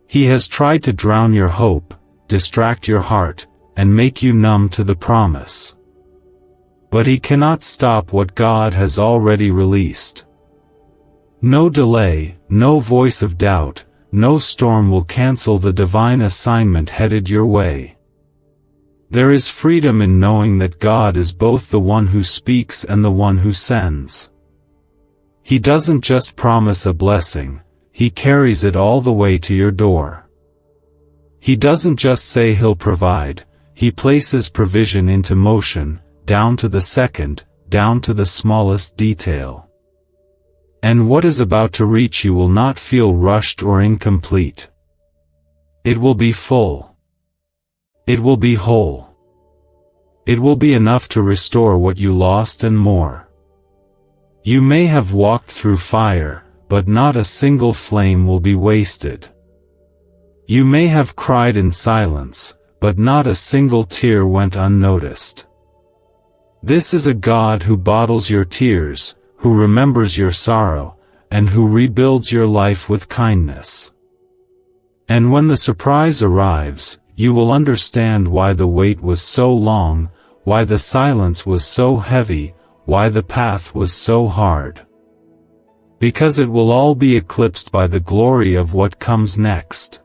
Speaker 1: He has tried to drown your hope, distract your heart, and make you numb to the promise. But he cannot stop what God has already released. No delay, no voice of doubt, no storm will cancel the divine assignment headed your way. There is freedom in knowing that God is both the one who speaks and the one who sends. He doesn't just promise a blessing, He carries it all the way to your door. He doesn't just say He'll provide, He places provision into motion, down to the second, down to the smallest detail. And what is about to reach you will not feel rushed or incomplete. It will be full. It will be whole. It will be enough to restore what you lost and more. You may have walked through fire, but not a single flame will be wasted. You may have cried in silence, but not a single tear went unnoticed. This is a God who bottles your tears, who remembers your sorrow, and who rebuilds your life with kindness. And when the surprise arrives, you will understand why the wait was so long, why the silence was so heavy, why the path was so hard. Because it will all be eclipsed by the glory of what comes next.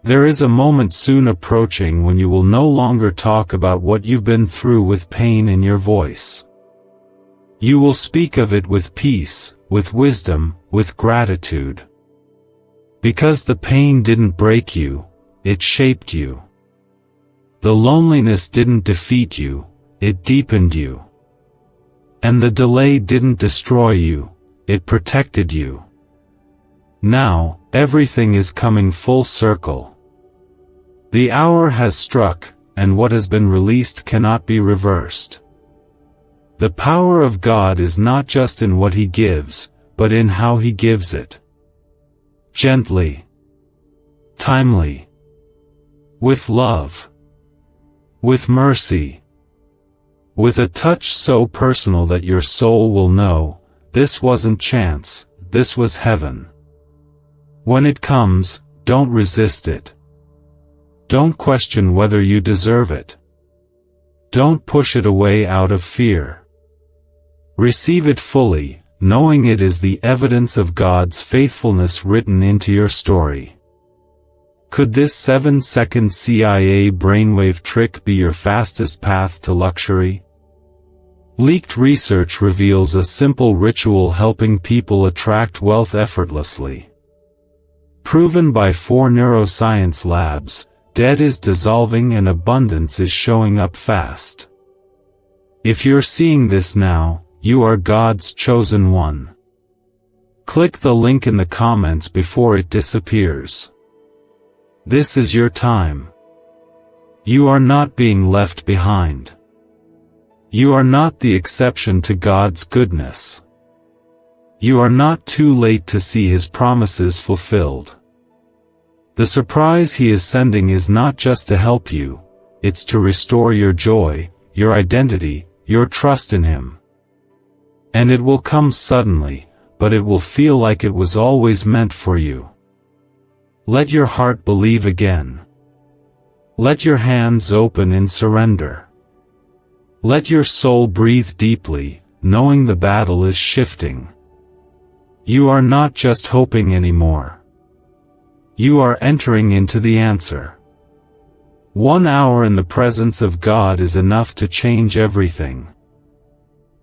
Speaker 1: There is a moment soon approaching when you will no longer talk about what you've been through with pain in your voice. You will speak of it with peace, with wisdom, with gratitude. Because the pain didn't break you, it shaped you. The loneliness didn't defeat you, it deepened you. And the delay didn't destroy you, it protected you. Now, everything is coming full circle. The hour has struck, and what has been released cannot be reversed. The power of God is not just in what He gives, but in how He gives it. Gently. Timely. With love. With mercy. With a touch so personal that your soul will know, This wasn't chance, this was heaven. When it comes, don't resist it. Don't question whether you deserve it. Don't push it away out of fear. Receive it fully, knowing it is the evidence of God's faithfulness written into your story. Could this 7-second CIA brainwave trick be your fastest path to luxury? Leaked research reveals a simple ritual helping people attract wealth effortlessly. Proven by 4 neuroscience labs, debt is dissolving and abundance is showing up fast. If you're seeing this now, you are God's chosen one. Click the link in the comments before it disappears. This is your time. You are not being left behind. You are not the exception to God's goodness. You are not too late to see His promises fulfilled. The surprise He is sending is not just to help you, it's to restore your joy, your identity, your trust in Him. And it will come suddenly, but it will feel like it was always meant for you. Let your heart believe again. Let your hands open in surrender. Let your soul breathe deeply, knowing the battle is shifting. You are not just hoping anymore. You are entering into the answer. 1 hour in the presence of God is enough to change everything.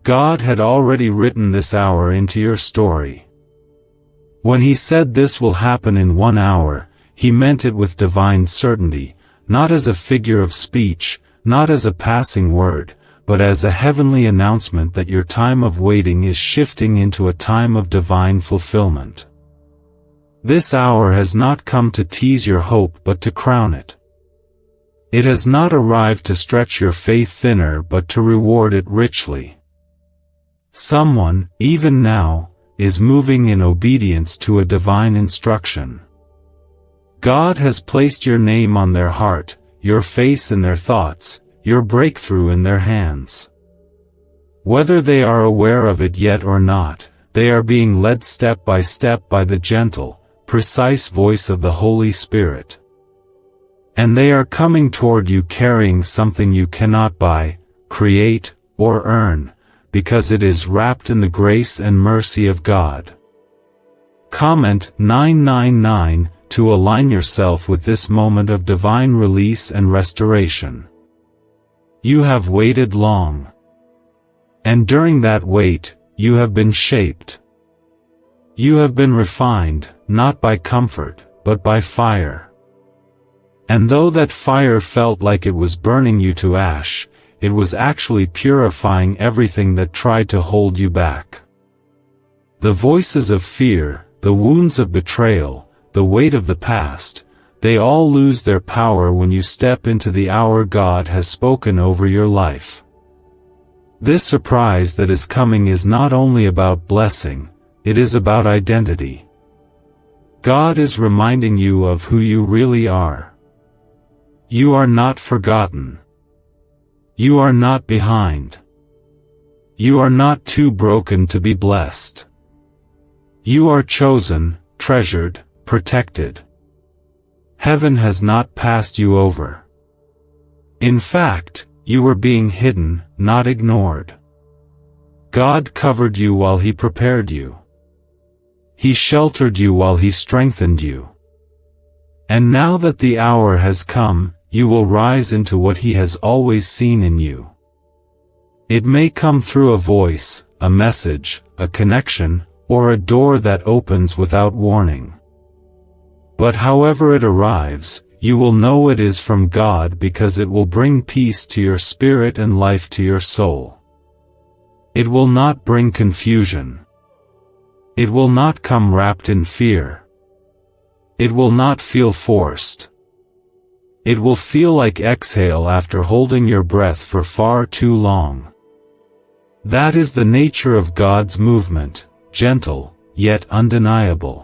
Speaker 1: God had already written this hour into your story. When He said this will happen in 1 hour, He meant it with divine certainty, not as a figure of speech, not as a passing word, but as a heavenly announcement that your time of waiting is shifting into a time of divine fulfillment. This hour has not come to tease your hope but to crown it. It has not arrived to stretch your faith thinner but to reward it richly. Someone, even now, is moving in obedience to a divine instruction. God has placed your name on their heart, your face in their thoughts, your breakthrough in their hands. Whether they are aware of it yet or not, they are being led step by the gentle, precise voice of the Holy Spirit. And they are coming toward you carrying something you cannot buy, create, or earn, because it is wrapped in the grace and mercy of God. Comment 999 to align yourself with this moment of divine release and restoration. You have waited long. And during that wait, you have been shaped. You have been refined, not by comfort, but by fire. And though that fire felt like it was burning you to ash, it was actually purifying everything that tried to hold you back. The voices of fear, the wounds of betrayal, the weight of the past, they all lose their power when you step into the hour God has spoken over your life. This surprise that is coming is not only about blessing, it is about identity. God is reminding you of who you really are. You are not forgotten. You are not behind. You are not too broken to be blessed. You are chosen, treasured, protected. Heaven has not passed you over. In fact, you were being hidden, not ignored. God covered you while He prepared you. He sheltered you while He strengthened you. And now that the hour has come, you will rise into what He has always seen in you. It may come through a voice, a message, a connection, or a door that opens without warning. But however it arrives, you will know it is from God because it will bring peace to your spirit and life to your soul. It will not bring confusion. It will not come wrapped in fear. It will not feel forced. It will feel like exhale after holding your breath for far too long. That is the nature of God's movement, gentle, yet undeniable.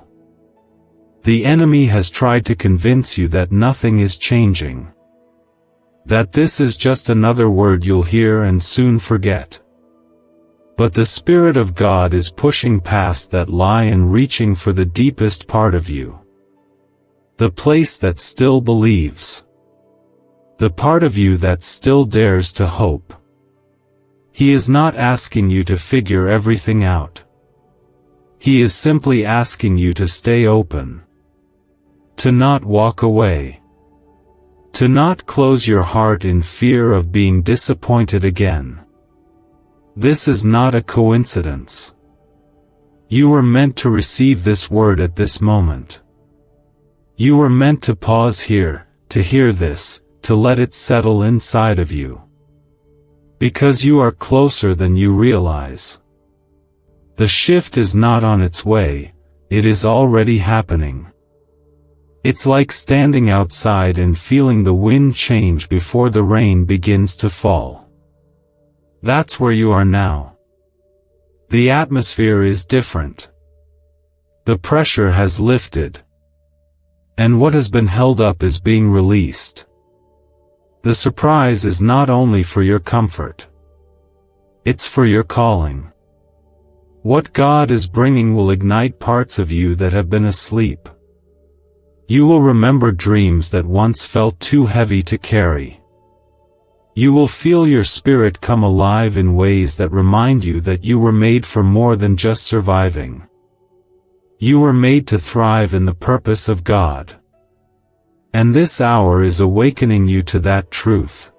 Speaker 1: The enemy has tried to convince you that nothing is changing. That this is just another word you'll hear and soon forget. But the Spirit of God is pushing past that lie and reaching for the deepest part of you. The place that still believes. The part of you that still dares to hope. He is not asking you to figure everything out. He is simply asking you to stay open. To not walk away. To not close your heart in fear of being disappointed again. This is not a coincidence. You were meant to receive this word at this moment. You were meant to pause here, to hear this, to let it settle inside of you. Because you are closer than you realize. The shift is not on its way, it is already happening. It's like standing outside and feeling the wind change before the rain begins to fall. That's where you are now. The atmosphere is different. The pressure has lifted. And what has been held up is being released. The surprise is not only for your comfort. It's for your calling. What God is bringing will ignite parts of you that have been asleep. You will remember dreams that once felt too heavy to carry. You will feel your spirit come alive in ways that remind you that you were made for more than just surviving. You were made to thrive in the purpose of God. And this hour is awakening you to that truth.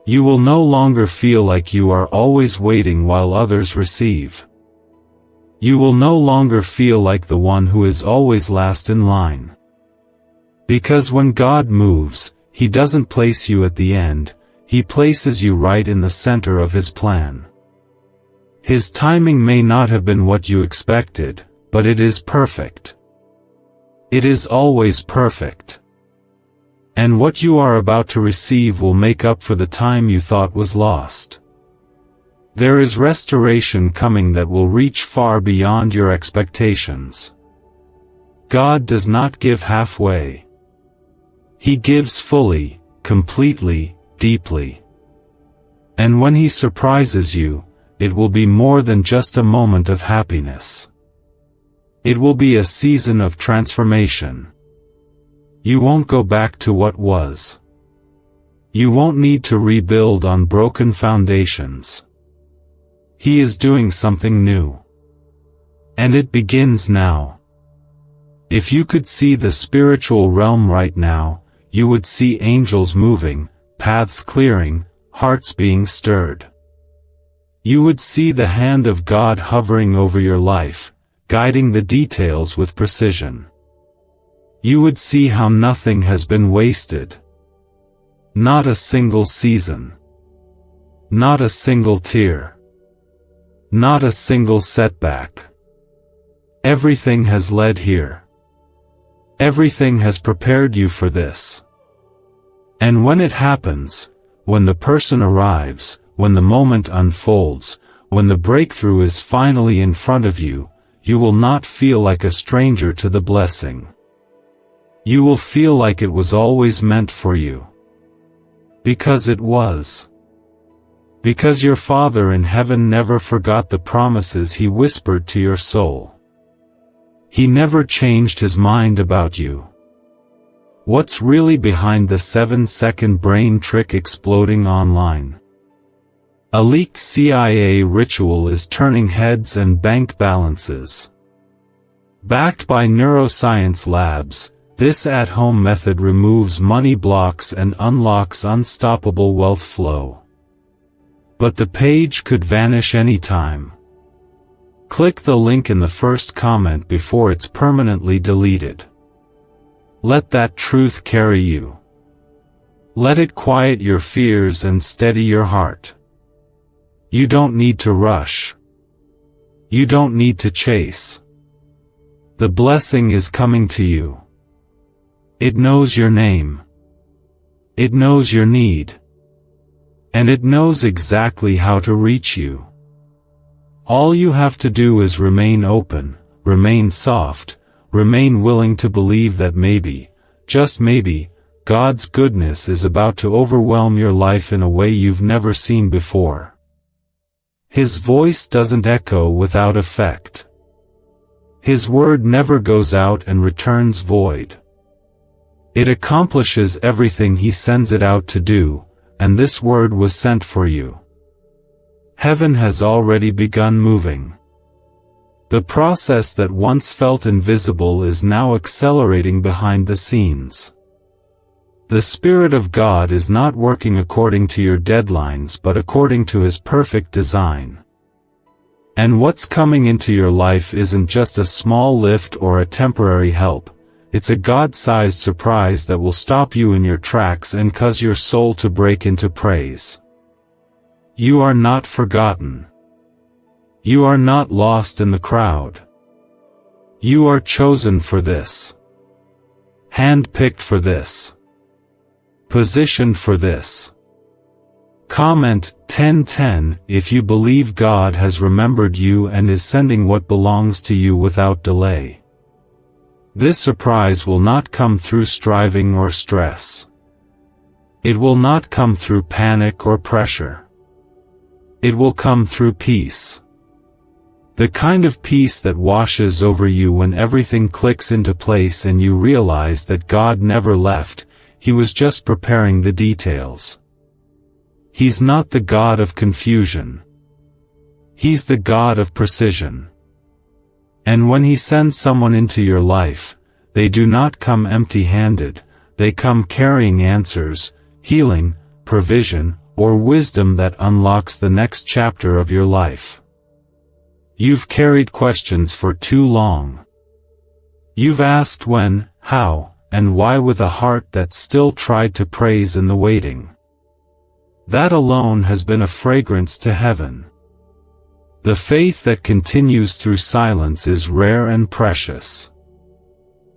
Speaker 1: You will no longer feel like you are always waiting while others receive. You will no longer feel like the one who is always last in line. Because when God moves, He doesn't place you at the end, He places you right in the center of His plan. His timing may not have been what you expected, but it is perfect. It is always perfect. And what you are about to receive will make up for the time you thought was lost. There is restoration coming that will reach far beyond your expectations. God does not give halfway. He gives fully, completely, deeply. And when He surprises you, it will be more than just a moment of happiness. It will be a season of transformation. You won't go back to what was. You won't need to rebuild on broken foundations. He is doing something new. And it begins now. If you could see the spiritual realm right now, you would see angels moving, paths clearing, hearts being stirred. You would see the hand of God hovering over your life, guiding the details with precision. You would see how nothing has been wasted. Not a single season. Not a single tear. Not a single setback. Everything has led here. Everything has prepared you for this. And when it happens, when the person arrives, when the moment unfolds, when the breakthrough is finally in front of you, you will not feel like a stranger to the blessing. You will feel like it was always meant for you. Because it was. Because your Father in heaven never forgot the promises He whispered to your soul. He never changed His mind about you. What's really behind the 7-second brain trick exploding online? A leaked CIA ritual is turning heads and bank balances. Backed by neuroscience labs, this at-home method removes money blocks and unlocks unstoppable wealth flow. But the page could vanish anytime. Click the link in the first comment before it's permanently deleted. Let that truth carry you. Let it quiet your fears and steady your heart. You don't need to rush. You don't need to chase. The blessing is coming to you. It knows your name. It knows your need. And it knows exactly how to reach you. All you have to do is remain open, remain soft, remain willing to believe that maybe, just maybe, God's goodness is about to overwhelm your life in a way you've never seen before. His voice doesn't echo without effect. His word never goes out and returns void. It accomplishes everything he sends it out to do, and this word was sent for you. Heaven has already begun moving. The process that once felt invisible is now accelerating behind the scenes. The Spirit of God is not working according to your deadlines but according to His perfect design. And what's coming into your life isn't just a small lift or a temporary help, it's a God-sized surprise that will stop you in your tracks and cause your soul to break into praise. You are not forgotten. You are not lost in the crowd. You are chosen for this. Handpicked for this. Positioned for this. Comment 10:10 if you believe God has remembered you and is sending what belongs to you without delay. This surprise will not come through striving or stress. It will not come through panic or pressure. It will come through peace. The kind of peace that washes over you when everything clicks into place and you realize that God never left, He was just preparing the details. He's not the God of confusion. He's the God of precision. And when He sends someone into your life, they do not come empty-handed, they come carrying answers, healing, provision, or wisdom that unlocks the next chapter of your life. You've carried questions for too long. You've asked when, how, and why with a heart that still tried to praise in the waiting. That alone has been a fragrance to heaven. The faith that continues through silence is rare and precious.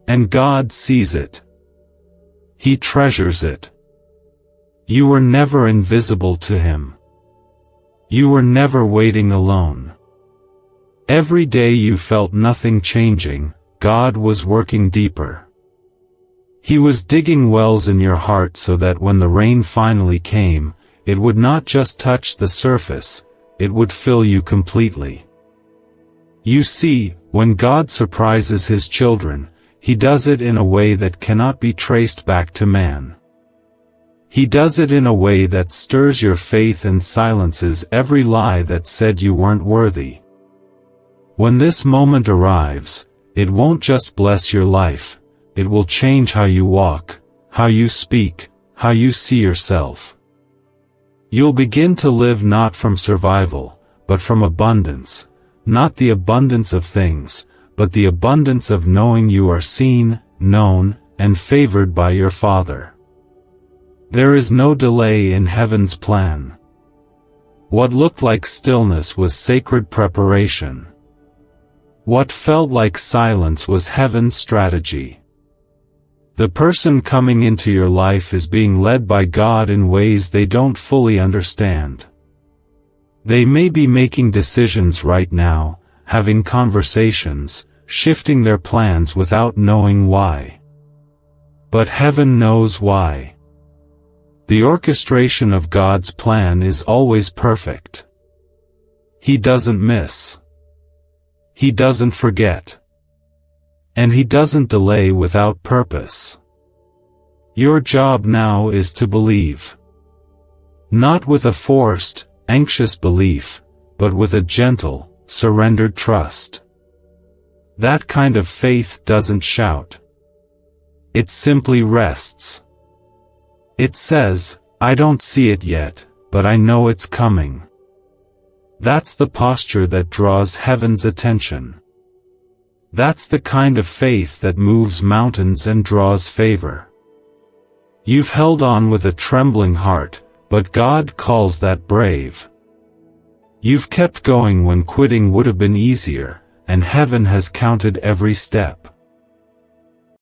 Speaker 1: And God sees it. He treasures it. You were never invisible to Him. You were never waiting alone. Every day you felt nothing changing, God was working deeper. He was digging wells in your heart so that when the rain finally came, it would not just touch the surface, it would fill you completely. You see, when God surprises His children, He does it in a way that cannot be traced back to man. He does it in a way that stirs your faith and silences every lie that said you weren't worthy. When this moment arrives, it won't just bless your life, it will change how you walk, how you speak, how you see yourself. You'll begin to live not from survival, but from abundance, not the abundance of things, but the abundance of knowing you are seen, known, and favored by your Father. There is no delay in heaven's plan. What looked like stillness was sacred preparation. What felt like silence was heaven's strategy. The person coming into your life is being led by God in ways they don't fully understand. They may be making decisions right now, having conversations, shifting their plans without knowing why. But heaven knows why. The orchestration of God's plan is always perfect. He doesn't miss. He doesn't forget. And He doesn't delay without purpose. Your job now is to believe. Not with a forced, anxious belief, but with a gentle, surrendered trust. That kind of faith doesn't shout. It simply rests. It says, I don't see it yet, but I know it's coming. That's the posture that draws heaven's attention. That's the kind of faith that moves mountains and draws favor. You've held on with a trembling heart, but God calls that brave. You've kept going when quitting would have been easier, and heaven has counted every step.